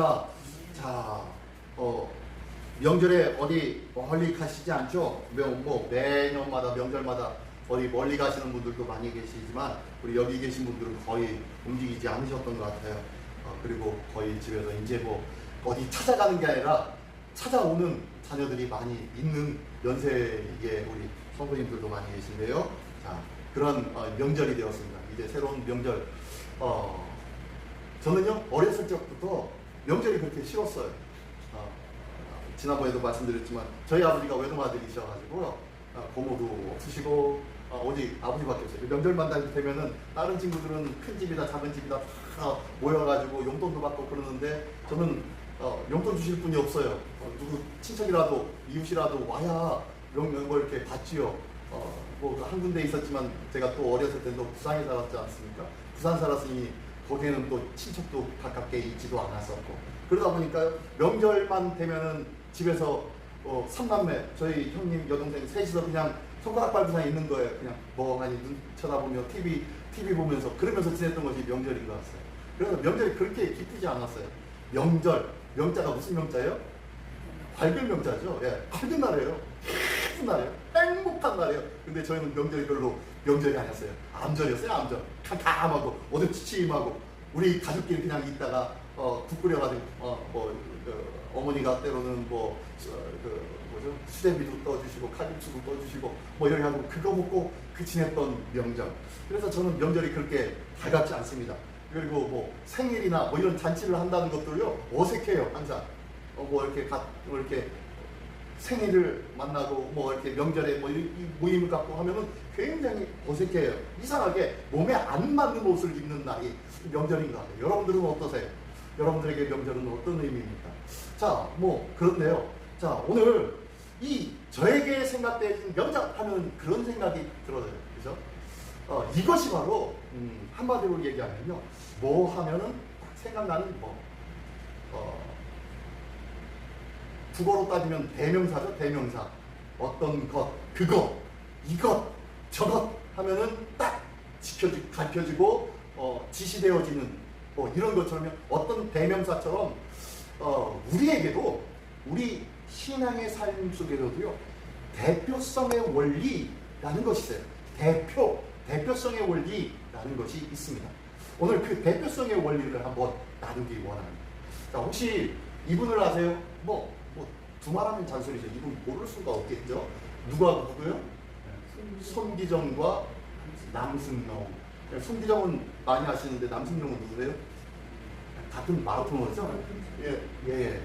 반갑습니다. 자, 명절에 어디 멀리 가시지 않죠? 매년마다 명절마다 어디 멀리 가시는 분들도 많이 계시지만 우리 여기 계신 분들은 거의 움직이지 않으셨던 것 같아요. 그리고 거의 집에서 이제 뭐 어디 찾아가는 게 아니라 찾아오는 자녀들이 많이 있는 연세의 우리 성도님들도 많이 계신데요. 자, 그런 명절이 되었습니다. 이제 새로운 명절. 저는요 어렸을 적부터 명절이 그렇게 싫었어요. 지난번에도 말씀드렸지만 저희 아버지가 외동아들이셔가지고 고모도 없으시고 오직 아버지밖에 없어요. 명절만 되면은 다른 친구들은 큰 집이다 작은 집이다 다 모여가지고 용돈도 받고 그러는데 저는 용돈 주실 분이 없어요. 누구 친척이라도 이웃이라도 와야 뭘 이렇게 받지요. 뭐 한 군데 있었지만 제가 또 어렸을 때도 부산에 살았지 않습니까? 부산 살았으니 거기에는 또 친척도 가깝게 있지도 않았었고 그러다 보니까 명절만 되면은 집에서 삼남매 저희 형님 여동생 셋이서 그냥 손가락 밟고서 있는 거예요. 그냥 멍하니 눈 쳐다보며 TV 보면서 그러면서 지냈던 것이 명절인 것 같아요. 그래서 명절이 그렇게 기쁘지 않았어요. 명자가 무슨 명자예요? 밝은 명자죠. 예, 밝은 날이에요. 기쁜 날이에요. 행복한 날이에요. 근데 저희는 명절이 별로 명절이 아니었어요. 암절이었어요. 암절. 캄캄하고 어둠치침하고 우리 가족끼리 그냥 있다가 국 끓여가지고 어머니가 때로는 수제비도 떠주시고 칼국수도 떠주시고 뭐 이렇게 하고 그거 먹고 지냈던 명절. 그래서 저는 명절이 그렇게 달갑지 않습니다. 그리고 뭐 생일이나 뭐 이런 잔치를 한다는 것들요 어색해요. 항상 이렇게 생일을 만나고 뭐 이렇게 명절에 뭐 이 모임을 갖고 하면은 굉장히 어색해요. 이상하게 몸에 안 맞는 옷을 입는 날이 명절인 것 같아요. 여러분들은 어떠세요? 여러분들에게 명절은 어떤 의미입니까? 자, 뭐 그런데요. 자, 오늘 저에게 생각되는 명절 하면 그런 생각이 들어요. 그죠? 이것이 바로 한마디로 얘기하면요. 뭐 하면은 생각나는 국어로 따지면 대명사죠. 대명사. 어떤 것, 그거, 이것, 저것 하면은 딱 가르쳐지고 지시되어지는 이런 것처럼 어떤 대명사처럼 우리에게도 우리 신앙의 삶 속에서도요 대표성의 원리라는 것이 있어요. 대표성의 원리라는 것이 있습니다. 오늘 그 대표성의 원리를 한번 나누기 원합니다. 자, 혹시 이분을 아세요? 두말하면 잔소리죠. 이분 모를 수가 없겠죠. 누구요? 손기정과 남승용. 손기정은 많이 아시는데 남승용은 누구세요? 같은 마라토너죠? 예.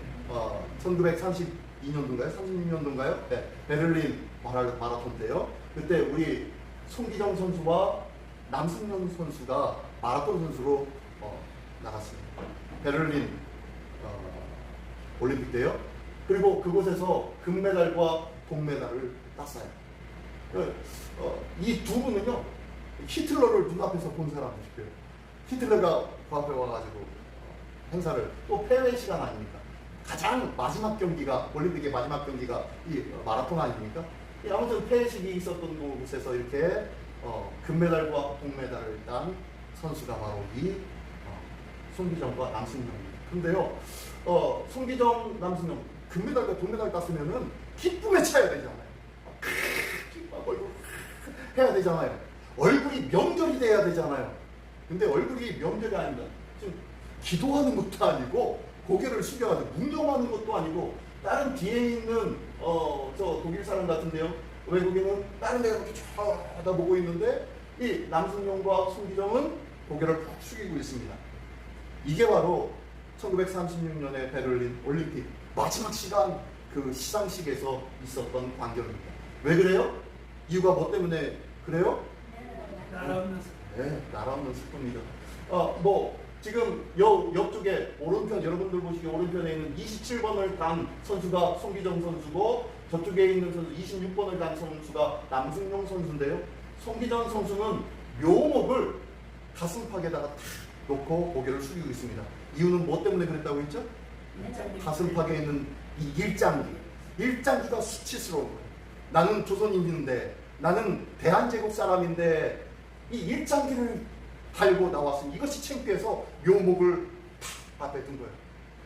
1932년도인가요? 36년도인가요? 네, 베를린 마라톤 때요. 그때 우리 손기정 선수와 남승용 선수가 마라톤 선수로 나갔습니다. 베를린 올림픽 때요. 그리고 그곳에서 금메달과 동메달을 땄어요. 이 두 분은요, 히틀러를 눈앞에서 본 사람이시고요. 히틀러가 그 앞에 와가지고 행사를 또 폐회 시간 아닙니까? 가장 마지막 경기가 올림픽의 마지막 경기가 이 마라톤 아닙니까? 아무튼 폐회식이 있었던 곳에서 이렇게 금메달과 동메달을 딴 선수가 바로 이 손기정과 남승용입니다. 근데요, 손기정, 남승용 금메달과 동메달 땄으면은 기쁨에 차야 되잖아요. 기뻐하고 해야 되잖아요. 얼굴이 명절이 돼야 되잖아요. 근데 얼굴이 명절이 아닙니다. 지금 기도하는 것도 아니고 고개를 숙여가지고 묵념하는 것도 아니고 다른 뒤에 있는 저 독일 사람 같은데요. 외국인은 다른 데가 이렇게 쳐다보고 있는데 이 남승용과 손기정은 고개를 푹 숙이고 있습니다. 이게 바로 1936년에 베를린 올림픽 마지막 시간 그 시상식에서 있었던 광경입니다. 왜 그래요? 이유가 뭐 때문에 그래요? 나라 없는 슬픔. 네, 나라 없는 슬픔이죠. 지금 옆쪽에 오른편 여러분들 보시기에 오른편에 있는 27번을 단 선수가 손기정 선수고 저쪽에 있는 선수 26번을 단 선수가 남승용 선수인데요. 손기정 선수는 묘목을 가슴팍에다가 탁 놓고 고개를 숙이고 있습니다. 이유는 뭐 때문에 그랬다고 했죠? 가슴팍에 있는 이 일장기가 수치스러운 거예요. 나는 조선인인데 나는 대한제국 사람인데 이 일장기를 달고 나왔으니 이것이 창피해서 묘목을 탁 앞에 둔 거예요.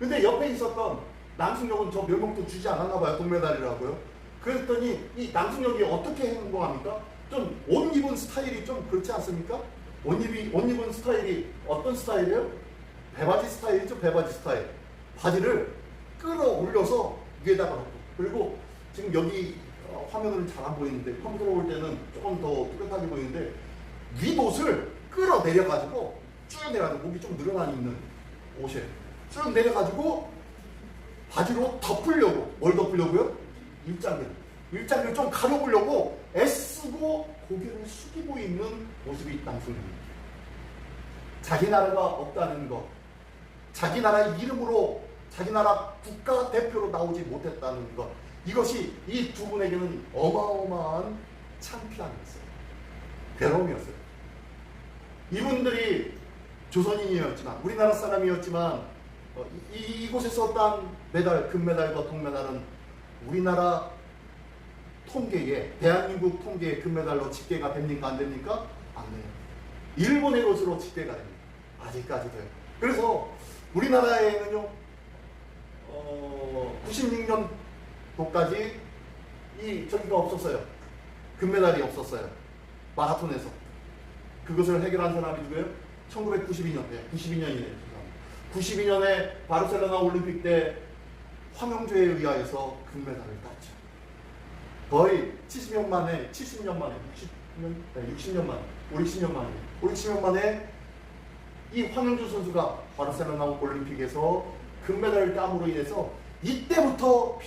근데 옆에 있었던 남승혁은 저 묘목도 주지 않았나 봐요. 동메달이라고요. 그랬더니 이 남승혁이 어떻게 행동합니까? 좀 옷 입은 스타일이 좀 그렇지 않습니까? 옷 입은 스타일이 어떤 스타일이에요? 배바지 스타일이죠. 배바지 스타일. 바지를 끌어올려서 위에다가 놓고, 그리고 지금 여기 화면은 잘 안 보이는데 컴퓨터로 볼 때는 조금 더 뚜렷하게 보이는데, 윗옷을 끌어내려가지고 쭉 내려가지고 목이 좀 늘어나 있는 옷에 쭉 내려가지고 바지로 덮으려고, 뭘 덮으려고요? 일장기를 좀 가려보려고 애쓰고 고개를 숙이고 있는 모습이 남승입니다. 자기 나라가 없다는 것, 자기 나라의 이름으로 자기 나라 국가대표로 나오지 못했다는 것, 이것이 이 두 분에게는 어마어마한 창피함이었어요. 괴로움이었어요. 이분들이 조선인이었지만, 우리나라 사람이었지만, 이곳에서 딴 메달, 금메달과 동메달은 우리나라 통계에, 대한민국 통계의 금메달로 집계가 됩니까? 안 됩니까? 안 돼요. 일본의 것으로 집계가 됩니다. 아직까지 돼요. 그래서 우리나라에는요, 96년도까지 저기가 없었어요. 금메달이 없었어요. 마라톤에서. 그것을 해결한 사람이 누구예요? 1992년이네요. 92년에 바르셀로나 올림픽 때 황영조에 의하여서 금메달을 땄죠. 거의 60년 만에 60년 만에 이 황영조 선수가 바르셀로나 올림픽에서 금메달을 땀으로 인해서 이때부터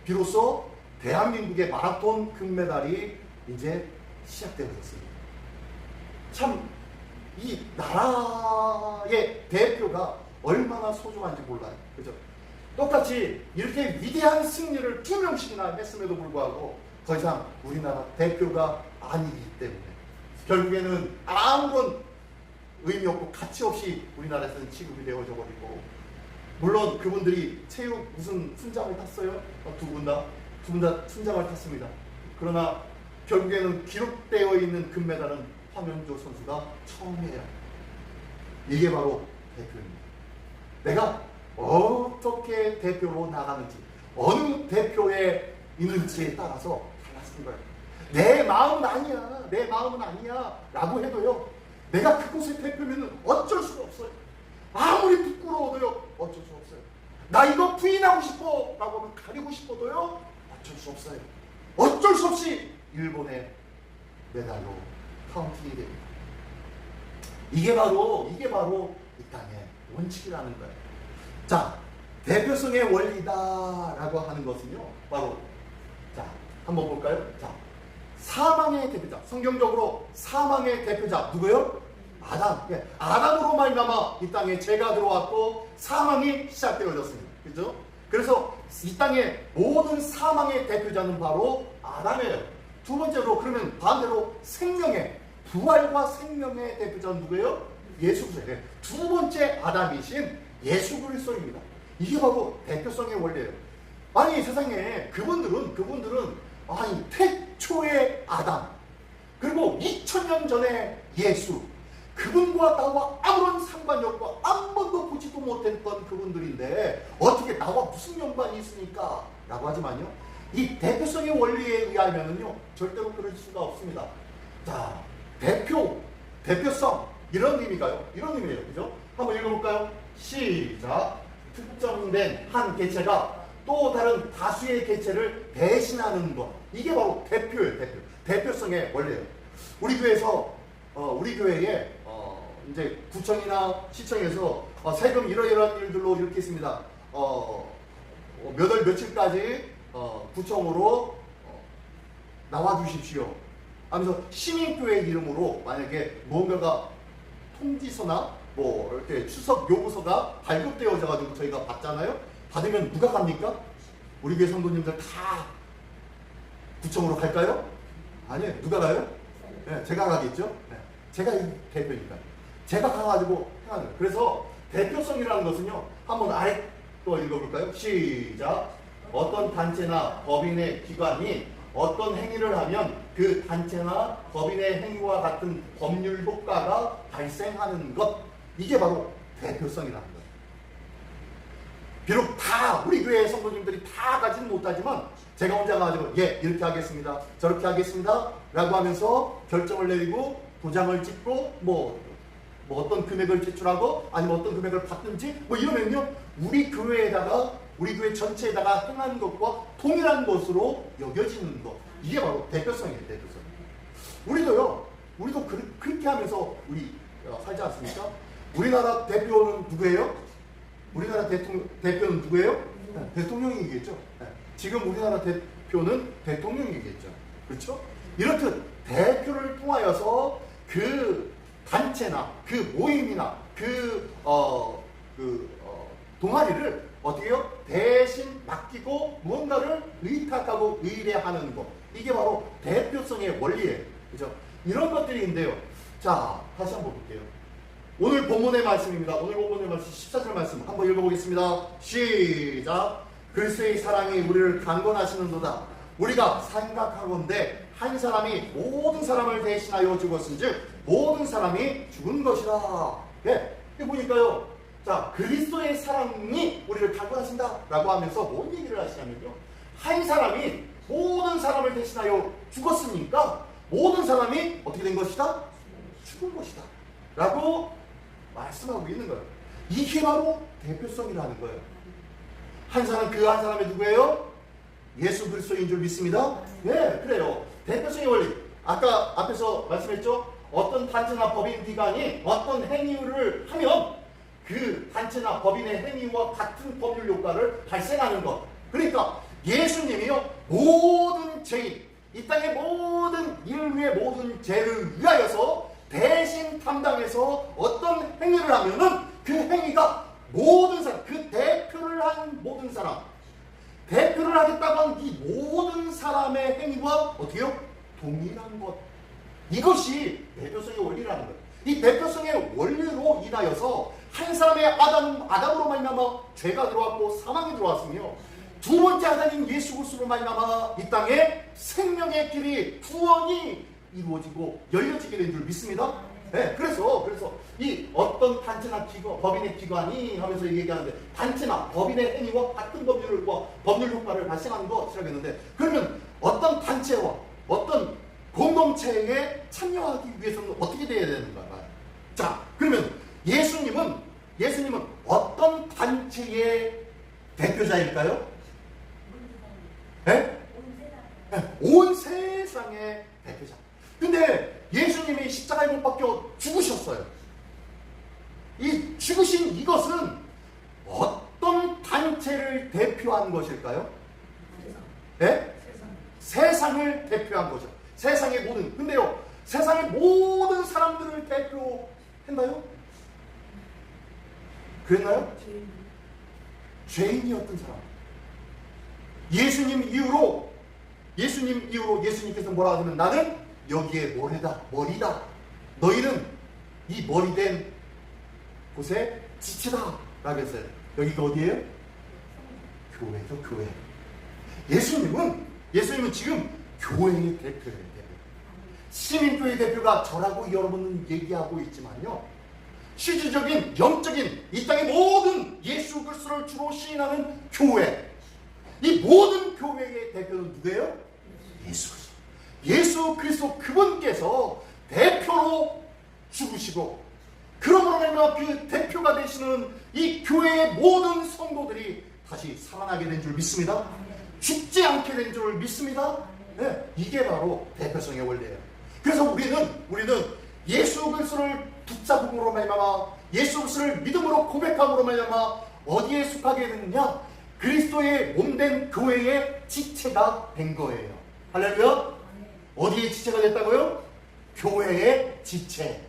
비로소 대한민국의 마라톤 금메달이 이제 시작되어졌습니다. 참 이 나라의 대표가 얼마나 소중한지 몰라요. 그죠? 똑같이 이렇게 위대한 승리를 2명씩이나 했음에도 불구하고 더 이상 우리나라 대표가 아니기 때문에 결국에는 아무런 의미 없고 가치 없이 우리나라에서는 취급이 되어져 버리고, 물론 그분들이 체육 무슨 순장을 탔어요? 두 분 다 순장을 탔습니다. 그러나 결국에는 기록되어 있는 금메달은 황영조 선수가 처음이에요. 이게 바로 대표입니다. 내가 어떻게 대표로 나가는지, 어느 대표에 있는지에 따라서 달라지는 거예요. 내 마음은 아니야 라고 해도요, 내가 그곳의 대표면 어쩔 수가 없어요. 아무리 부끄러워도요, 어쩔 수 없어요. 나 이거 부인하고 싶어 라고 하면 가리고 싶어도요, 어쩔 수 없어요. 어쩔 수 없이 일본의 메달로 카운팅이 됩니다. 이게 바로 이 땅의 원칙이라는 거예요. 자, 대표성의 원리다라고 하는 것은요, 바로, 자, 한번 볼까요? 자, 사망의 대표자, 성경적으로 사망의 대표자 누구요? 아담. 예, 아담으로 말미암아 이 땅에 죄가 들어왔고 사망이 시작되어졌습니다. 그렇죠? 그래서 이 땅의 모든 사망의 대표자는 바로 아담이에요. 두 번째로, 그러면 반대로 생명의, 부활과 생명의 대표자는 누구예요? 예수 그리스도. 두 번째 아담이신 예수 그리스도입니다. 이게 바로 대표성의 원리예요. 아니 세상에 그분들은 아니 태초의 아담, 그리고 2000년 전에 예수, 그분과 나와 아무런 상관이 없고 한 번도 보지도 못했던 그분들인데 어떻게 나와 무슨 연관이 있으니까 라고 하지만요, 이 대표성의 원리에 의하면은요 절대로 그럴 수가 없습니다. 자, 대표성, 이런 의미가요, 이런 의미예요. 그죠? 한번 읽어볼까요? 시작. 특정된 한 개체가 또 다른 다수의 개체를 대신하는 것, 이게 바로 대표예요. 대표성의 원리예요. 우리 교회에 이제 구청이나 시청에서 세금 이러이러한 일들로 이렇게 있습니다. 몇 월 며칠까지 구청으로 나와 주십시오 하면서 시민교회 이름으로 만약에 무언가가 통지서나 뭐 이렇게 추석 요구서가 발급되어져 가지고 저희가 받잖아요. 받으면 누가 갑니까? 우리 교회 성도님들 다 구청으로 갈까요? 아니에요. 누가 가요? 네, 제가 가겠죠. 네, 제가 이 대표니까 제가 가가지고 해야 돼요. 그래서 대표성이라는 것은요, 한번 아래 또 읽어볼까요? 시작. 어떤 단체나 법인의 기관이 어떤 행위를 하면 그 단체나 법인의 행위와 같은 법률 효과가 발생하는 것, 이게 바로 대표성이라는 거예요. 비록 다 우리 교회 성도님들이 다 가지는 못하지만 제가 혼자 가지고 예 이렇게 하겠습니다 저렇게 하겠습니다 라고 하면서 결정을 내리고 도장을 찍고 뭐 어떤 금액을 제출하고 아니면 어떤 금액을 받든지 뭐 이러면요 우리 교회에다가 우리 교회 전체에다가 행하는 것과 동일한 것으로 여겨지는 것 이게 바로 대표성이에요. 대표성. 우리도 그렇게 하면서 우리 살지 않습니까? 우리나라 대표는 누구예요? 우리나라 대표는 누구예요? 네, 대통령이겠죠. 네. 지금 우리나라 대표는 대통령이겠죠. 그렇죠? 이렇듯 대표를 통하여서 그 단체나 그 모임이나 동아리를 어떻게 해요? 대신 맡기고 무언가를 의탁하고 의뢰하는 것. 이게 바로 대표성의 원리예요. 그죠? 이런 것들이 있는데요. 자, 다시 한번 볼게요. 오늘 본문의 말씀입니다. 오늘 본문의 말씀 14절 말씀 한번 읽어보겠습니다. 시작. 그리스도의 사랑이 우리를 강권하시는도다. 우리가 생각하건대 한 사람이 모든 사람을 대신하여 죽었은즉 모든 사람이 죽은 것이라. 네, 이거 보니까요. 자, 그리스도의 사랑이 우리를 강권하신다 라고 하면서 뭔 얘기를 하시냐면요. 한 사람이 모든 사람을 대신하여 죽었으니까 모든 사람이 어떻게 된 것이다? 죽은 것이다 라고 말씀하고 있는 거예요. 이게 바로 대표성이라는 거예요. 한 사람, 그 한 사람이 누구예요? 예수 그리스도인 줄 믿습니다. 네, 그래요. 대표성의 원리. 아까 앞에서 말씀했죠. 어떤 단체나 법인 기관이 어떤 행위를 하면 그 단체나 법인의 행위와 같은 법률 효과를 발생하는 것. 그러니까 예수님이요 모든 죄인, 이 땅의 모든 인류의 모든 죄를 위하여서 대신 담당해서 어떤 행위를 하면은 그 행위가 모든 사람, 그 대표를 한 모든 사람, 대표를 하겠다고 한 이 모든 사람의 행위와 어떻게요? 동일한 것. 이것이 대표성의 원리라는 거예요. 이 대표성의 원리로 인하여서 한 사람의 아담으로 말미암아 죄가 들어왔고 사망이 들어왔으며 두 번째 아담인 예수 그리스도로 말미암아 이 땅에 생명의 길이 구원이 이루어지고 열려지게 된 줄 믿습니다. 네, 그래서 이 어떤 단체나 기관, 법인의 기관이 하면서 얘기하는데 단체나 법인의 행위와 같은 법률 효과를 발생하는 것이라고 했는데 그러면 어떤 단체와 어떤 공동체에 참여하기 위해서는 어떻게 돼야 되는가? 자, 그러면 예수님은 어떤 단체의 대표자일까요? 네? 온 세상의 대표자. 근데 예수님이 십자가에 못 박혀 죽으셨어요. 이 죽으신 이것은 어떤 단체를 대표한 것일까요? 네? 세상을 대표한 거죠. 세상의 모든. 근데요, 세상의 모든 사람들을 대표했나요? 그랬나요? 죄인이었던 사람. 예수님 이후로 예수님께서 뭐라고 하면 나는 여기에 머리다. 너희는 이 머리된 곳에 지체다. 라고 했어요. 여기가 어디예요? 교회죠, 교회. 예수님은 지금 교회의 대표예요. 시민교회 대표가 저라고 여러분은 얘기하고 있지만요. 실질적인 영적인 이 땅의 모든 예수 그리스도를 주로 시인하는 교회. 이 모든 교회의 대표는 누구예요? 예수 그리스도. 예수 그리스도 그분께서 대표로 죽으시고 그러므로 말미암아 그 대표가 되시는 이 교회의 모든 성도들이 다시 살아나게 된 줄 믿습니다. 죽지 않게 된 줄 믿습니다. 네, 이게 바로 대표성의 원리예요. 그래서 우리는 예수 그리스도를 붙잡음으로 말미암아 예수 그리스도를 믿음으로 고백함으로 말미암아 어디에 속하게 되느냐? 그리스도의 몸된 교회의 지체가 된 거예요. 할렐루야. 어디에 지체가 됐다고요? 교회의 지체.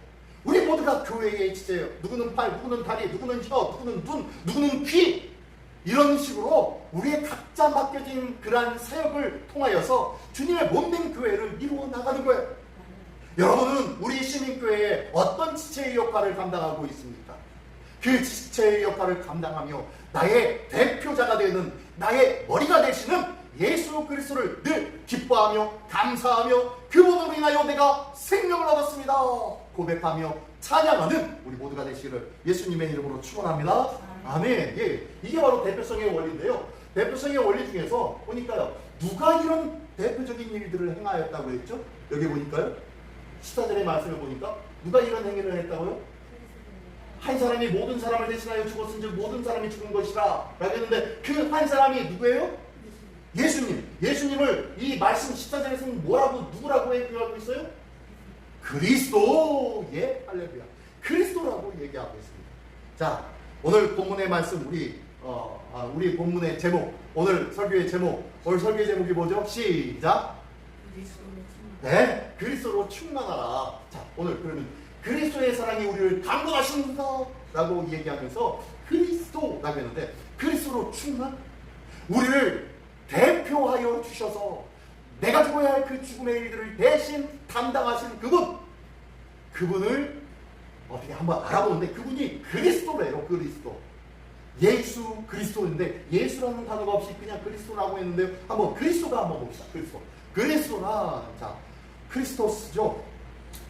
우리 모두가 교회의 지체예요. 누구는 팔, 누구는 다리, 누구는 혀, 누구는 눈, 누구는 귀. 이런 식으로 우리의 각자 맡겨진 그러한 사역을 통하여서 주님의 몸된 교회를 이루어 나가는 거예요. 여러분은 우리 시민교회에 어떤 지체의 역할을 감당하고 있습니까? 그 지체의 역할을 감당하며 나의 대표자가 되는 나의 머리가 되시는 예수 그리스도를 늘 기뻐하며 감사하며 그분으로 인하여 내가 생명을 얻었습니다 고백하며 찬양하는 우리 모두가 되시기를 예수님의 이름으로 축원합니다. 아멘. 예, 이게 바로 대표성의 원리인데요. 대표성의 원리 중에서 보니까요, 누가 이런 대표적인 일들을 행하였다고 했죠? 여기 보니까요, 14절의 말씀을 보니까 누가 이런 행위를 했다고요? 한 사람이 모든 사람을 대신하여 죽었은즉 모든 사람이 죽은 것이라 라고 했는데, 그 한 사람이 누구예요? 예수님. 예수님을 이 말씀 14절에서는 뭐라고, 누구라고 얘기하고 있어요? 그리스도. 예, 할렐루야. 그리스도라고 얘기하고 있습니다. 자, 오늘 본문의 말씀, 우리 본문의 제목, 오늘 설교의 제목, 오늘 설교의 제목이 뭐죠? 시작. 네, 그리스도로 충만하라. 자, 오늘 그러면 그리스도의 사랑이 우리를 강구하신다 라고 얘기하면서 그리스도라고 했는데, 그리스도로 충만? 우리를 대표하여 주셔서 내가 죽어야 할 그 죽음의 일들을 대신 담당하신 그분을 어떻게 한번 알아보는데, 그분이 그리스도래요. 그리스도. 예수 그리스도인데, 예수라는 단어가 없이 그냥 그리스도라고 했는데, 한번 그리스도가 한번 봅시다. 그리스도라. 자, 크리스토스죠.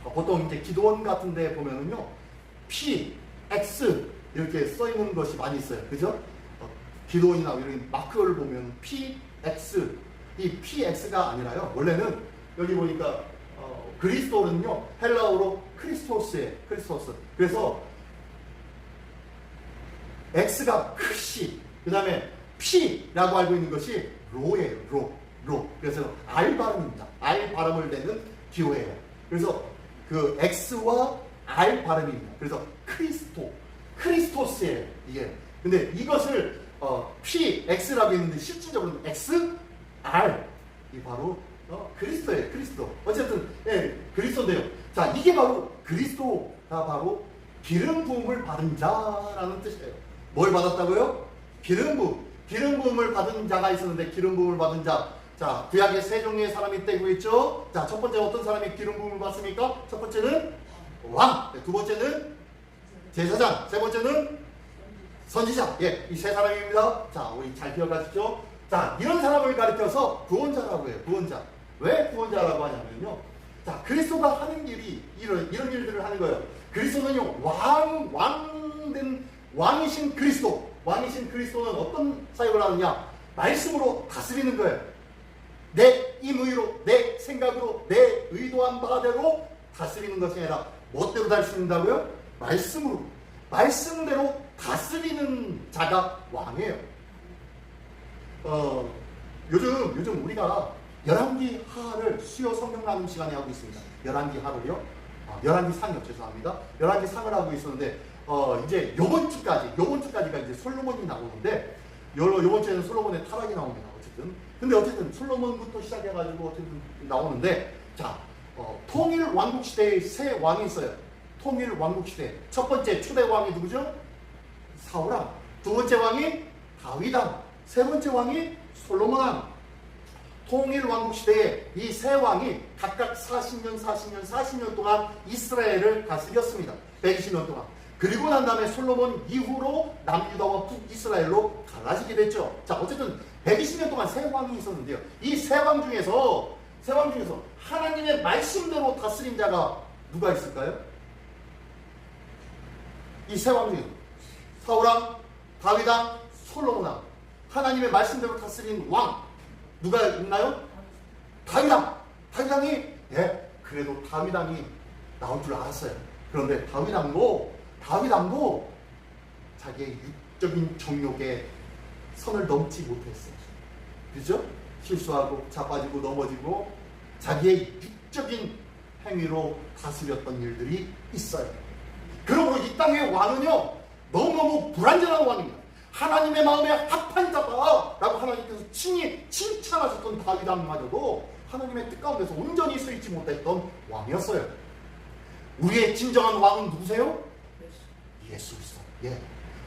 보통 이제 기도원 같은 데 보면은요, P, X 이렇게 써 있는 것이 많이 있어요. 그죠? 기도원이나 이런 마크를 보면 P, X, 이 PX가 아니라요, 원래는 여기 보니까 그리스도는요, 헬라어로 크리스토스예요. 크리스토스. 그래서 X가 크시, 그 다음에 P라고 알고 있는 것이 로예요. 로. 그래서 R 발음입니다. R 발음을 내는 기호예요. 그래서 그 X와 R 발음입니다. 그래서 크리스토스예요. 이게. 근데 이것을 PX라고 했는데 실질적으로는 XR, 이 바로 그리스도예요. 그리스도. 어쨌든 예, 그리스도인데요. 자, 이게 바로 그리스도가 바로 기름 부음을 받은 자라는 뜻이에요. 뭘 받았다고요? 기름 부음을 받은 자가 있었는데, 기름 부음을 받은 자. 자, 구약에 세 종류의 사람이 있다고 했죠. 자, 첫 번째 어떤 사람이 기름 부음을 받습니까? 첫 번째는 왕, 두 번째는 제사장, 세 번째는 선지자. 예, 이 세 사람입니다. 자, 우리 잘 기억하시죠? 자, 이런 사람을 가리켜서 구원자라고 해요. 구원자. 왜 구원자라고 하냐면요, 자, 그리스도가 하는 일이 이런 일들을 하는 거예요. 그리스도는요, 왕이신 그리스도는 어떤 사역을 하느냐? 말씀으로 다스리는 거예요. 내 임의로, 내 생각으로, 내 의도한 바대로 다스리는 것이 아니라 무엇대로 다스린다고요? 말씀대로 다스리는 자가 왕이에요. 요즘 우리가 열왕기 하를 수요 성경 나눔 시간에 하고 있습니다. 열왕기 하를요. 열왕기 상이요. 죄송합니다. 열왕기 상을 하고 있었는데, 이제 요번 주까지가 이제 솔로몬이 나오는데, 요번 주에는 솔로몬의 타락이 나옵니다. 어쨌든 솔로몬부터 시작해가지고 어쨌든 나오는데, 자, 통일 왕국 시대에 세 왕이 있어요. 통일 왕국 시대. 첫 번째 초대 왕이 누구죠? 사울왕. 두 번째 왕이 다윗왕. 세 번째 왕이 솔로몬왕. 통일 왕국 시대에 이 세 왕이 각각 40년 동안 이스라엘을 다스렸습니다. 120년 동안. 그리고 난 다음에 솔로몬 이후로 남유다와 북이스라엘로 갈라지게 됐죠. 자, 어쨌든 120년 동안 세 왕이 있었는데요. 이 세 왕 중에서 하나님의 말씀대로 다스린 자가 누가 있을까요? 이 세 왕 중에 사울왕, 다윗왕, 솔로몬왕. 하나님의 말씀대로 다스린 왕 누가 있나요? 다윗왕이, 예, 그래도 다윗왕이 나올 줄 알았어요. 그런데 다윗왕도 자기의 육적인 정욕에 선을 넘지 못했어요. 그죠? 실수하고 자빠지고 넘어지고 자기의 육적인 행위로 다스렸던 일들이 있어요. 그러므로 이 땅의 왕은요, 너무너무 불완전한 왕입니다. 하나님의 마음에 합한 자다라고 하나님께서 친히 칭찬하셨던 다윗왕마저도 하나님의 뜻 가운데서 온전히 서 있지 못했던 왕이었어요. 우리의 진정한 왕은 누구세요? 예수 그리스도. 예.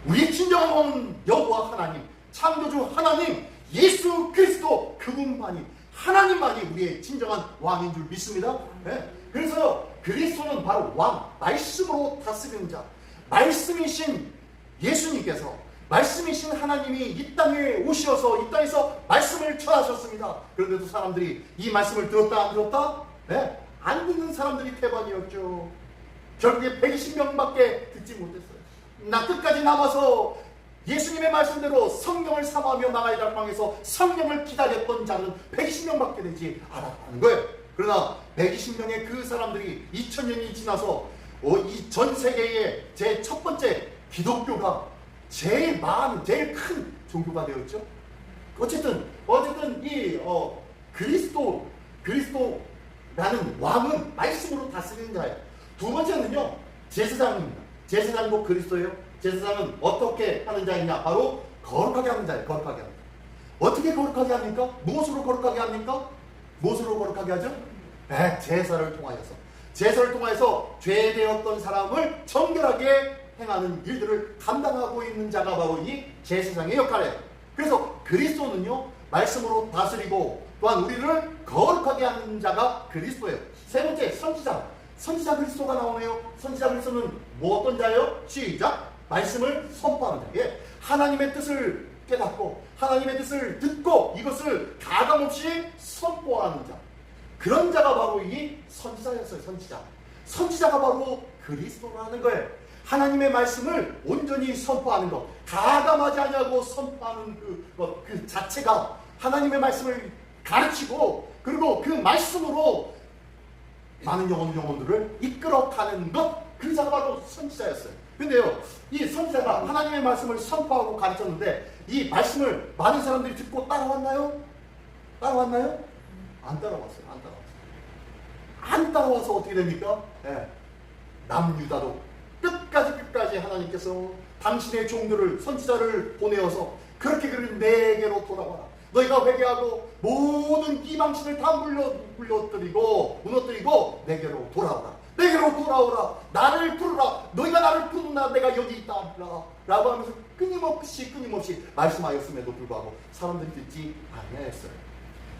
우리의 진정한 왕은 여호와 하나님, 창조주 하나님, 예수 그리스도, 그분만이, 하나님만이 우리의 진정한 왕인 줄 믿습니다. 예. 그래서 그리스도는 바로 왕, 말씀으로 다스리는 자, 말씀이신 예수님께서, 말씀이신 하나님이 이 땅에 오셔서 이 땅에서 말씀을 전하셨습니다. 그런데도 사람들이 이 말씀을 들었다 안 들었다? 네? 안 듣는 사람들이 대반이었죠. 결국에 120명밖에 듣지 못했어요. 나 끝까지 남아서 예수님의 말씀대로 성령을 삼아하며 나가야 될 방에서 성령을 기다렸던 자는 120명밖에 되지 않았다는 거예요. 그러나 120명의 그 사람들이 2000년이 지나서 이 전 세계의 제 첫 번째 기독교가 제일 큰 종교가 되었죠. 어쨌든 이 그리스도라는 왕은 말씀으로 다스리는 자예요. 두 번째는요, 제사장입니다. 제사장도 그리스도예요. 제사장은 어떻게 하는 자이냐? 바로 거룩하게 하는 자예요. 거룩하게 합니다. 어떻게 거룩하게 합니까? 무엇으로 거룩하게 합니까? 무엇으로 거룩하게 하죠? 네, 제사를 통하여서. 제사를 통하여서 죄되었던 사람을 정결하게 행하는 일들을 감당하고 있는 자가 바로 이 제사장의 역할이에요. 그래서 그리스도는요, 말씀으로 다스리고 또한 우리를 거룩하게 하는 자가 그리스도예요. 세 번째, 선지자. 선지자 그리스도가 나오네요. 선지자 그리스도는 뭐 어떤 자예요? 시작! 말씀을 선포하는 자. 예. 하나님의 뜻을 깨닫고 하나님의 뜻을 듣고 이것을 가감없이 선포하는 자. 그런 자가 바로 이 선지자였어요. 선지자가 바로 그리스도라는 거예요. 하나님의 말씀을 온전히 선포하는 것, 가감하지 않냐고 선포하는 그 자체가 하나님의 말씀을 가르치고 그리고 그 말씀으로 많은 영혼들을 이끌어가는 것, 그 자가 바로 선지자였어요. 근데요, 이 선지자가 하나님의 말씀을 선포하고 가르쳤는데 이 말씀을 많은 사람들이 듣고 따라왔나요? 안 따라왔어요. 안 따라와서 어떻게 됩니까? 네. 남유다도 끝까지 하나님께서 당신의 종들을, 선지자를 보내어서 그렇게 내게로 돌아와라. 너희가 회개하고 모든 이방신을 다 무너뜨리고 내게로 돌아오라. 나를 부르라. 너희가 나를 부르나 내가 여기 있다. 라고 하면서 끊임없이 말씀하였음에도 불구하고 사람들이 듣지 아니하였어요.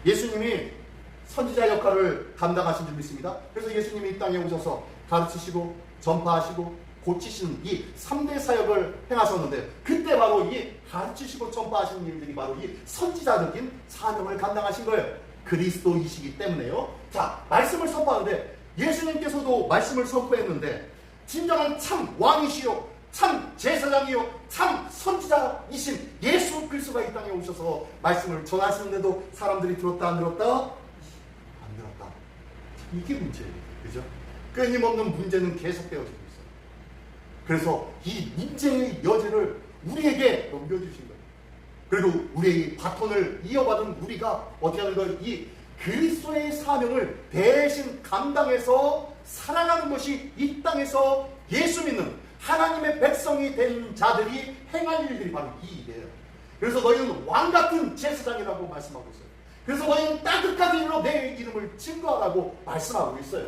예수님이 선지자 역할을 감당하신 줄 믿습니다. 그래서 예수님이 이 땅에 오셔서 가르치시고 전파하시고 고치신 이 3대 사역을 행하셨는데 그때 바로 이 가르치시고 전파하시는 일들이 바로 이 선지자적인 사명을 감당하신 거예요. 그리스도이시기 때문에요. 자, 말씀을 선포하는데 예수님께서도 말씀을 선포했는데 진정한 참 왕이시요 참 제사장이요 참 선지자이신 예수 그리스도가 이 땅에 오셔서 말씀을 전하시는데도 사람들이 들었다 안 들었다? 이게 문제예요. 그죠? 끊임없는 문제는 계속되어지고 있어요. 그래서 이 문제의 여지를 우리에게 넘겨주신 거예요. 그리고 우리의 바톤을 이어받은 우리가 어떻게 하는 거예요? 이 그리스도의 사명을 대신 감당해서 살아가는 것이 이 땅에서 예수 믿는 하나님의 백성이 된 자들이 행할 일들이 바로 이 일이에요. 그래서 너희는 왕같은 제사장이라고 말씀하고 있어요. 그래서 너희는 땅 끝까지 이르러 내 이름을 증거하라고 말씀하고 있어요.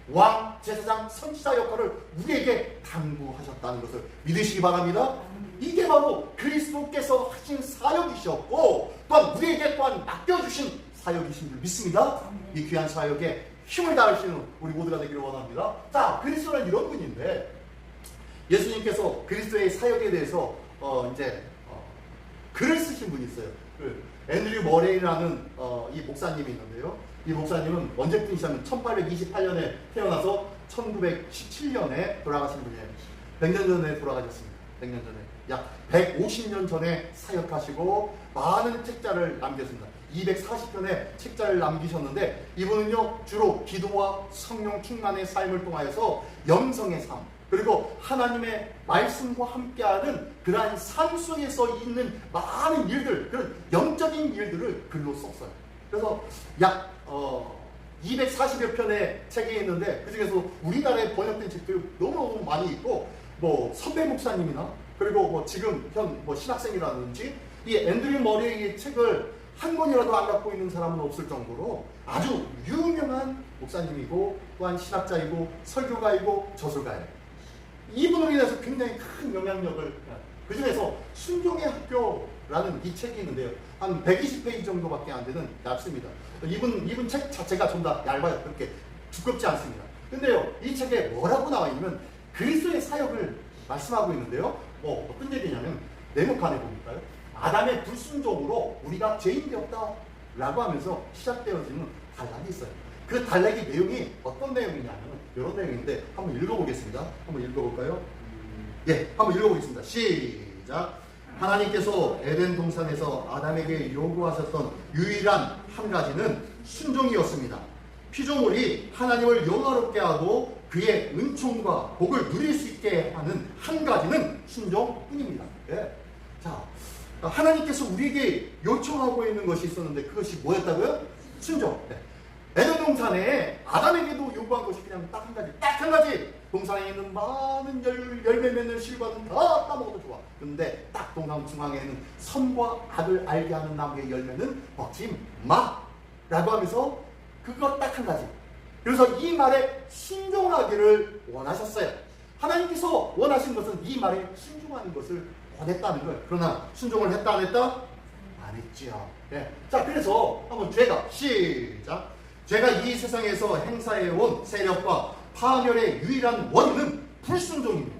왕, 제사장, 선지자 역할을 우리에게 당부하셨다는 것을 믿으시기 바랍니다. 이게 바로 그리스도께서 하신 사역이셨고 또한 우리에게 또한 맡겨주신 사역이신 줄 믿습니다. 이 귀한 사역에 힘을 다하시는 우리 모두가 되기를 원합니다. 자, 그리스도는 이런 분인데 예수님께서 그리스도의 사역에 대해서 글을 쓰신 분이 있어요. 앤드류 머레이라는 이 목사님이 있는데요. 이 목사님은 언제 분이시냐면 1828년에 태어나서 1917년에 돌아가신 분이에요. 100년 전에 돌아가셨습니다. 100년 전에. 약 150년 전에 사역하시고 많은 책자를 남겼습니다. 240편의 책자를 남기셨는데 이분은요 주로 기도와 성령 충만의 삶을 통하여서 영성의 삶 그리고 하나님의 말씀과 함께하는 그러한 삶 속에서 있는 많은 일들, 그런 영적인 일들을 글로 썼어요. 그래서 약 240여 편의 책이 있는데 그 중에서 우리나라에 번역된 책들 너무너무 많이 있고 선배 목사님이나 그리고 지금 현 신학생이라든지 이 앤드류 머레이의 책을 한 권이라도 안 갖고 있는 사람은 없을 정도로 아주 유명한 목사님이고 또한 신학자이고 설교가이고 저술가예요. 이분으로 인해서 굉장히 큰 영향력을 그 중에서 순종의 학교라는 이 책이 있는데요. 한 120페이지 정도밖에 안 되는 얇습니다. 이분 책 자체가 좀 더 얇아요. 그렇게 두껍지 않습니다. 근데요, 이 책에 뭐라고 나와 있냐면 그리스도의 사역을 말씀하고 있는데요. 어떤 얘기냐면 네모칸에 보니까요. 아담의 불순종으로 우리가 죄인 되었다 라고 하면서 시작되어지는 단락이 있어요. 그 단락의 내용이 어떤 내용이냐면 이런 내용인데 한번 읽어보겠습니다. 한번 읽어볼까요? 예, 한번 읽어보겠습니다. 시작. 하나님께서 에덴 동산에서 아담에게 요구하셨던 유일한 한 가지는 순종이었습니다. 피조물이 하나님을 영화롭게 하고 그의 은총과 복을 누릴 수 있게 하는 한 가지는 순종뿐입니다. 예. 자, 하나님께서 우리에게 요청하고 있는 것이 있었는데 그것이 뭐였다고요? 순종. 네. 에덴 동산에 아담에게도 요구한 것이 그냥 딱 한 가지, 딱 한 가지. 동산에 있는 많은 열매 맺는 실과는 다 따먹어도 좋아. 근데 딱 동산 중앙에는 선과 악을 알게 하는 나무의 열매는 먹지 마 라고 하면서 그거 딱 한 가지. 그래서 이 말에 순종하기를 원하셨어요. 하나님께서 원하신 것은 이 말에 순종하는 것을 원했다는 거예요. 그러나 순종을 했다 안 했다? 안 했지요. 네. 자, 그래서 한번 죄가 시작. 죄가 이 세상에서 행사해온 세력과 파멸의 유일한 원인은 불순종입니다.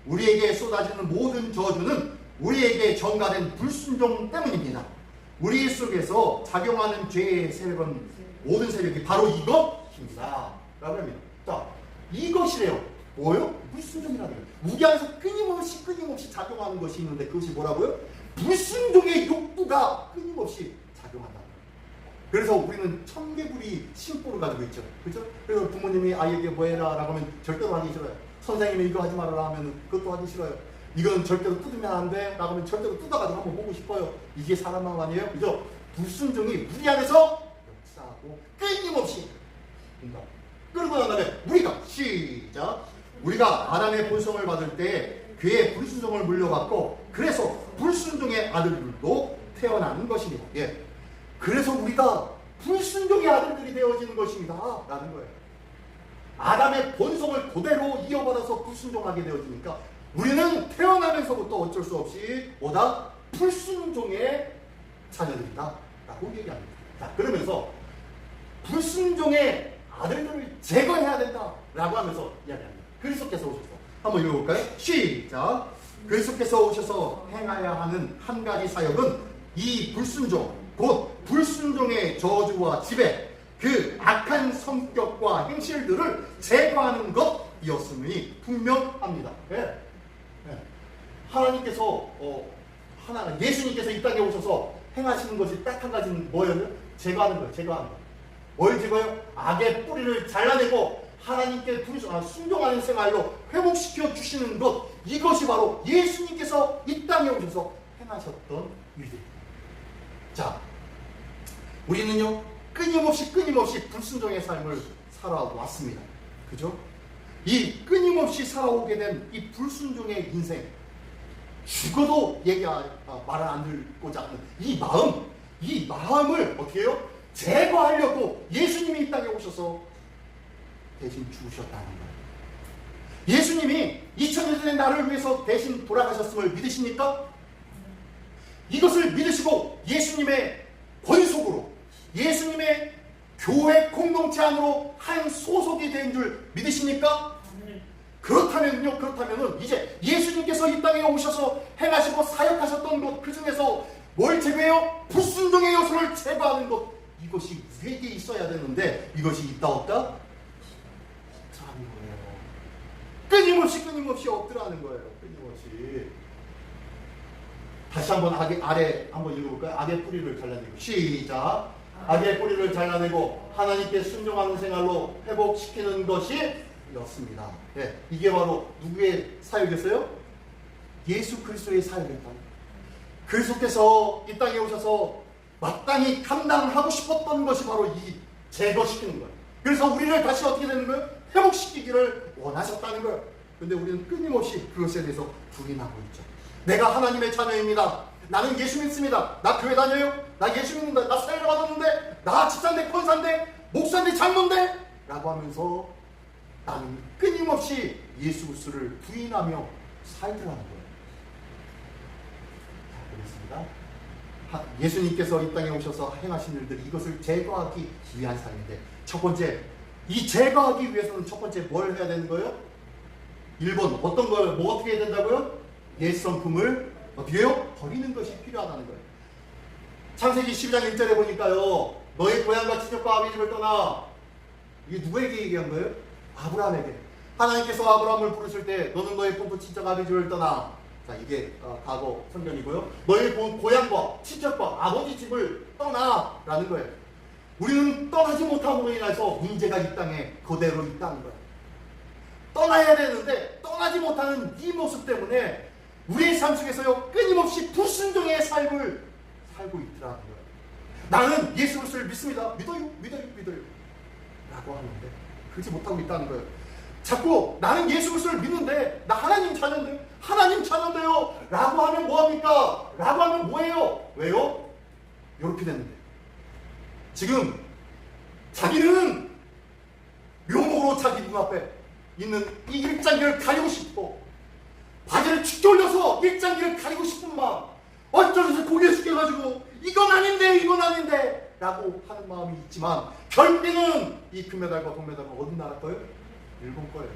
우리에게 쏟아지는 모든 저주는 우리에게 전가된 불순종 때문입니다. 우리 속에서 작용하는 죄의 세력은 모든 세력이 바로 이것입니다. 라고 합니다. 자, 이것이래요. 뭐요? 불순종이라는 거예요. 우리 안에서 끊임없이 작용하는 것이 있는데 그것이 뭐라고요? 불순종의 욕구가 끊임없이 작용한다. 그래서 우리는 청개구리 심보를 가지고 있죠. 그렇죠? 그래서 부모님이 아이에게 뭐 해라 라고 하면 절대로 하기 싫어요. 선생님이 이거 하지 말아라 하면 그것도 하기 싫어요. 이건 절대로 뜯으면 안 돼 라고 하면 절대로 뜯어가지고 한번 보고 싶어요. 이게 사람 마음 아니에요? 그죠? 불순종이 우리 안에서 역사하고 끊임없이 된다. 그러고 난 다음에 우리가 시작. 우리가 아담의 본성을 받을 때 그의 불순종을 물려받고 그래서 불순종의 아들들도 태어나는 것입니다. 예. 그래서 우리가 불순종의 아들들이 되어지는 것입니다. 라는 거예요. 아담의 본성을 그대로 이어받아서 불순종하게 되어지니까 우리는 태어나면서부터 어쩔 수 없이 뭐다? 불순종의 자녀들이다. 라고 얘기합니다. 자, 그러면서 불순종의 아들들을 제거해야 된다. 라고 하면서 이야기합니다. 그리스도께서 오셔서 한번 읽어볼까요? 시작. 그리스도께서 오셔서 행하여야 하는 한 가지 사역은 이 불순종, 곧 불순종의 저주와 지배, 그 악한 성격과 행실들을 제거하는 것이었음이 분명합니다. 네. 네. 하나님께서 예수님께서 이 땅에 오셔서 행하시는 것이 딱 한 가지는 뭐예요? 제거하는 거예요. 제거하는 거. 뭘 제거해요? 악의 뿌리를 잘라내고 하나님께 순종하는 생활로 회복시켜 주시는 것, 이것이 바로 예수님께서 이 땅에 오셔서 행하셨던 일입니다. 자, 우리는요 끊임없이 불순종의 삶을 살아왔습니다. 그죠? 이 끊임없이 살아오게 된 이 불순종의 인생, 죽어도 말을 안 듣고자 하는 이 마음을 어떻게 해요? 제거하려고 예수님이 이 땅에 오셔서 대신 죽으셨다는 거예요. 예수님이 2000년 전에 나를 위해서 대신 돌아가셨음을 믿으십니까? 이것을 믿으시고 예수님의 권속으로 예수님의 교회 공동체 안으로 한 소속이 된 줄 믿으십니까? 그렇다면은 이제 예수님께서 이 땅에 오셔서 행하시고 사역하셨던 것, 그 중에서 뭘 제거해요? 불순종의 요소를 제거하는 것, 이것이 우리에게 있어야 되는데 이것이 있다 없다? 없다는 거예요. 끊임없이 없더라는 거예요. 끊임없이. 다시 한번 아래 한번 읽어볼까요? 악의 뿌리를 잘라내고 시작. 악의 뿌리를 잘라내고 하나님께 순종하는 생활로 회복시키는 것이 였습니다. 네, 이게 바로 누구의 사역이었어요? 예수 그리스도의 사역이었다. 그리스도께서 이 땅에 오셔서 마땅히 감당하고 싶었던 것이 바로 이 제거시키는 거예요. 그래서 우리를 다시 어떻게 되는 거예요? 회복시키기를 원하셨다는 거예요. 근데 우리는 끊임없이 그것에 대해서 부인하고 있죠. 내가 하나님의 자녀입니다. 나는 예수 믿습니다. 나 교회 다녀요. 나 예수 믿는다. 나 사회를 받았는데, 나 집사인데, 권사인데, 목사인데, 장로인데 라고 하면서 나는 끊임없이 예수 그리스도를 부인하며 살더라는 거예요. 자, 그렇습니다. 예수님께서 이 땅에 오셔서 행하신 일들, 이것을 제거하기 위한 삶인데, 첫 번째, 이 제거하기 위해서는 첫 번째 뭘 해야 되는 거예요? 1번 어떤 걸 어떻게 해야 된다고요? 옛 성품을 어떻게 해요? 버리는 것이 필요하다는 거예요. 창세기 12장 1절에 보니까요, 너의 고향과 친척과 아비 집을 떠나, 이게 누구에게 얘기한 거예요? 아브라함에게 하나님께서 아브라함을 부르실 때 너는 너의 본토 친척 아비집을 떠나. 자, 이게 과거 성경이고요. 너의 고향과 친척과 아버지 집을 떠나라는 거예요. 우리는 떠나지 못함으로 인해서 문제가 이 땅에 그대로 있다는 거예요. 떠나야 되는데 떠나지 못하는 이 모습 때문에 우리의 삶 속에서요 끊임없이 불순종의 삶을 살고 있더라는 거예요. 나는 예수 그리스도를 믿습니다. 믿어요 라고 하는데 그렇지 못하고 있다는 거예요. 자꾸 나는 예수 그리스도를 믿는데 나 하나님 자녀인데요 라고 하면 뭐합니까? 라고 하면 뭐예요? 왜요? 이렇게 됐는데 지금 자기는 묘목으로 자기 눈앞에 있는 이 일장기를 가리고 싶고 바지를 축게 올려서 일장기를 가리고 싶은 마음, 어쩌면서 고개 숙여가지고 이건 아닌데 라고 하는 마음이 있지만 결국에는 이 금메달과 동메달은 어디 나라 거예요? 일본 거예요.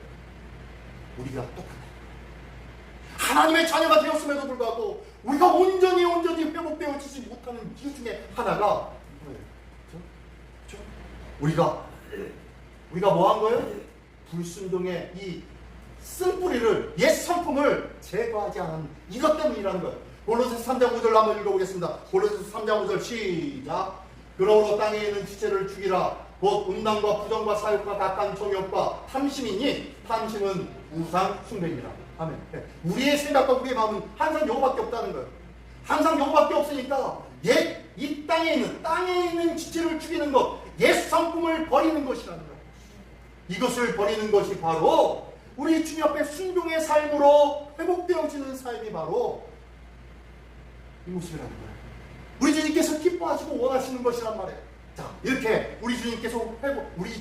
우리가 똑같아요. 하나님의 자녀가 되었음에도 불구하고 우리가 온전히 회복되어지지 못하는 이유 중에 하나가 이거예요. 그렇죠? 우리가 뭐 한 거예요? 불순종의 이 쓴뿌리를, 옛 성품을 제거하지 않은 이것 때문이라는 거예요. 골로새서 3장 5절 한번 읽어보겠습니다. 골로새서 3장 5절 시작. 그러므로 땅에 있는 지체를 죽이라. 곧 음란과 부정과 사욕과 각한 정욕과 탐심이니 탐심은 우상 숭배니라. 아멘. 우리의 생각과 우리의 마음은 항상 요거밖에 없다는 거예요. 항상 요거밖에 없으니까 이 땅에 있는 지체를 죽이는 것, 옛 성품을 버리는 것이라는 거예요. 이것을 버리는 것이 바로 우리 주님 앞에 순종의 삶으로 회복되어지는 삶이 바로 이 모습이라는 거예요. 우리 주님께서 기뻐하시고 원하시는 것이란 말이에요. 자, 이렇게 우리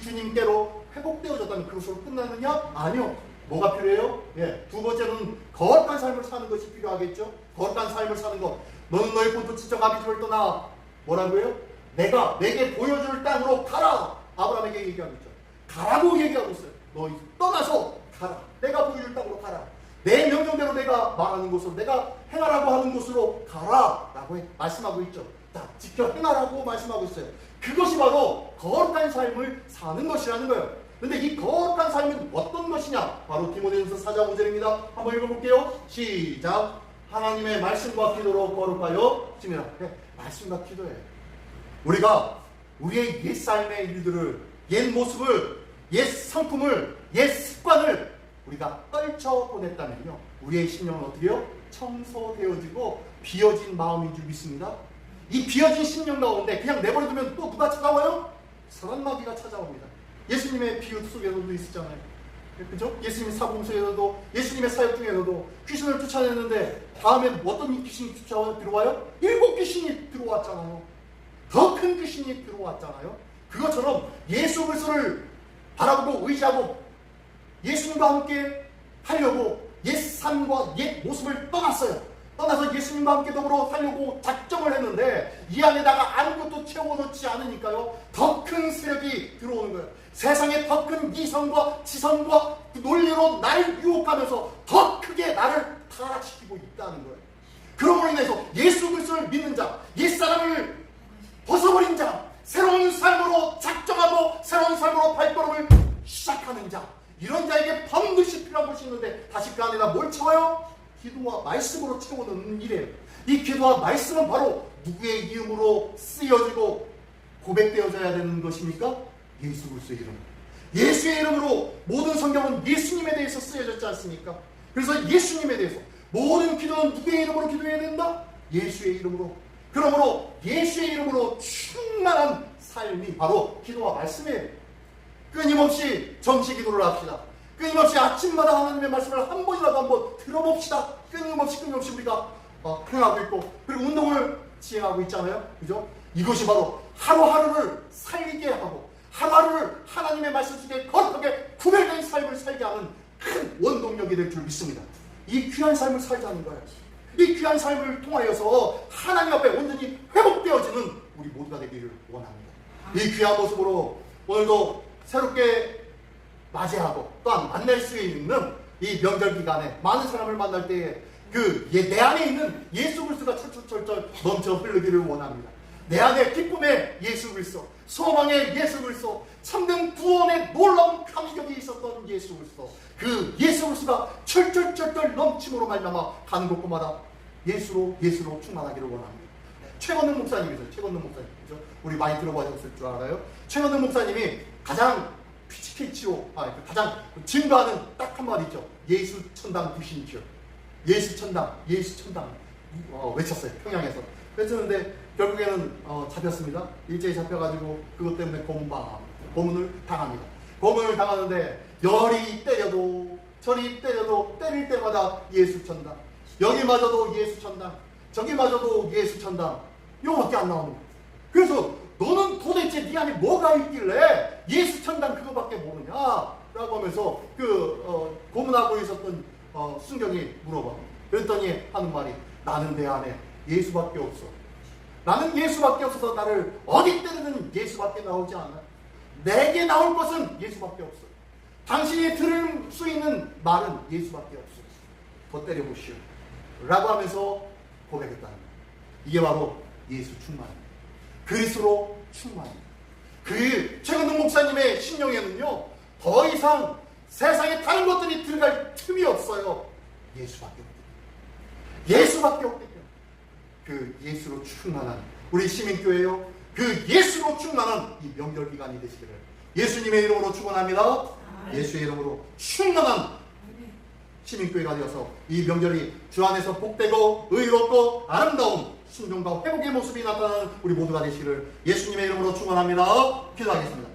주님께로 회복되어졌다면 그것으로 끝나느냐? 아니요. 뭐가 필요해요? 두 번째는 거룩한 삶을 사는 것이 필요하겠죠. 거룩한 삶을 사는 것. 너는 너의 본토 친척 아비집을 떠나 뭐라고요? 내게 보여줄 땅으로 가라. 아브라함에게 얘기하고 있죠. 가라고 얘기하고 있어요. 너 떠나서 가라. 내가 보여줄 땅으로 가라. 내 명령대로 내가 말하는 곳으로, 내가 행하라고 하는 곳으로 가라 라고 말씀하고 있죠. 자, 직접 행하라고 말씀하고 있어요. 그것이 바로 거룩한 삶을 사는 것이라는 거예요. 근데 이 거룩한 삶은 어떤 것이냐? 바로 디모데전서 4장 5절입니다. 한번 읽어볼게요. 시작. 하나님의 말씀과 기도로 거룩하여 지내라. 말씀과 기도예요. 우리가 우리의 옛 삶의 일들을, 옛 모습을, 옛 성품을, 옛 습관을 우리가 떨쳐보냈다면요, 우리의 심령은 어떻게 해요? 청소되어지고 비어진 마음인 줄 믿습니다. 이 비어진 심령 가운데 그냥 내버려두면 또 누가 찾아와요? 사람마귀가 찾아옵니다. 예수님의 비유 속에서도 있었잖아요. 그죠? 예수님의 사범 속에서도, 예수님의 사역 중에서도 귀신을 쫓아냈는데 다음에 어떤 귀신이 들어와요? 7 귀신이 들어왔잖아요. 더 큰 귀신이 들어왔잖아요. 그것처럼 예수 그리스도를 바라보고 의지하고 예수님과 함께 하려고 옛 삶과 옛 모습을 떠나서 예수님과 함께 더불어 살려고 작정을 했는데 이 안에다가 아무것도 채워놓지 않으니까요, 더 큰 세력이 들어오는 거예요. 세상에 더 큰 이성과 지성과 논리로 나를 유혹하면서 더 크게 나를 타락시키고 있다는 거예요. 그러므로 인해서 예수 그리스도를 믿는 자, 옛사람을 벗어버린 자, 새로운 삶으로 작정하고 새로운 삶으로 발걸음을 시작하는 자, 이런 자에게 반드시 필요한 것이 있는데 다시 그 안에다 뭘 채워요? 기도와 말씀으로 채우는 일이에요. 이 기도와 말씀은 바로 누구의 이름으로 쓰여지고 고백되어져야 되는 것입니까? 예수 그리스도의 이름. 예수의 이름으로 모든 성경은 예수님에 대해서 쓰여졌지 않습니까? 그래서 예수님에 대해서 모든 기도는 누구의 이름으로 기도해야 된다? 예수의 이름으로. 그러므로 예수의 이름으로 충만한 삶이 바로 기도와 말씀이에요. 끊임없이 정시 기도를 합시다. 끊임없이 아침마다 하나님의 말씀을 한 번이라도 한번 들어봅시다. 끊임없이 우리가 행하고 있고, 그리고 운동을 시행하고 있잖아요. 그죠? 이것이 바로 하루하루를 살게 하고 하루하루를 하나님의 말씀 속에 거룩하게 구별된 삶을 살게 하는 큰 원동력이 될 줄 믿습니다. 이 귀한 삶을 살자는 거예요. 이 귀한 삶을 통하여서 하나님 앞에 온전히 회복되어지는 우리 모두가 되기를 원합니다. 이 귀한 모습으로 오늘도 새롭게 맞이하고 또한 만날 수 있는 이 명절 기간에 많은 사람을 만날 때에 내 안에 있는 예수 그리스도가 철철철철 넘쳐 흐르기를 원합니다. 내 안에 기쁨의 예수 그리스도, 소망의 예수 그리스도, 참된 구원의 놀라운 감격이 있었던 있었던 예수 그리스도, 그 예수 그리스도가 철철철철 넘침으로 말미암아 가는 곳곳마다 예수로 충만하기를 원합니다. 최건능 목사님이죠. 최건능 목사님이죠. 우리 많이 들어보셨을 줄 알아요. 최건능 목사님이 가장 PCK치로 가장 증거하는 딱 한 마디죠. 예수 천당 부신이죠. 예수 천당 외쳤어요. 평양에서 외쳤는데 결국에는 잡혔습니다. 일제히 잡혀가지고 그것 때문에 고문을 당합니다. 고문을 당하는데 열이 때려도 저리 때려도 때릴 때마다 예수 천당, 여기마저도 예수 천당, 저기마저도 예수 천당, 이거밖에 안 나오는 거예요. 그래서 너는 도대체 네 안에 뭐가 있길래 예수 천당 그거밖에 모르냐? 라고 하면서 고문하고 있었던 순경이 물어봐. 그랬더니 하는 말이, 나는 내 안에 예수밖에 없어. 나는 예수밖에 없어서 나를 어디 때리든 예수밖에 나오지 않아. 내게 나올 것은 예수밖에 없어. 당신이 들을 수 있는 말은 예수밖에 없어. 더 때려보시오. 라고 하면서 고백했다는 거예요. 이게 바로 예수 충만입니다. 그리스도로 충만입니다. 최건능 목사님의 신령에는요, 더 이상 세상에 다른 것들이 들어갈 틈이 없어요. 예수밖에 없기 때문에. 예수밖에 없기 때문에. 그 예수로 충만한 우리 시민교회요, 그 예수로 충만한 이 명절 기간이 되시기를 예수님의 이름으로 축원합니다. 예수의 이름으로 충만한 시민교회가 되어서 이 명절이 주 안에서 복되고 의롭고 아름다운 순종과 회복의 모습이 나타나는 우리 모두가 되시기를 예수님의 이름으로 축원합니다. 기도하겠습니다.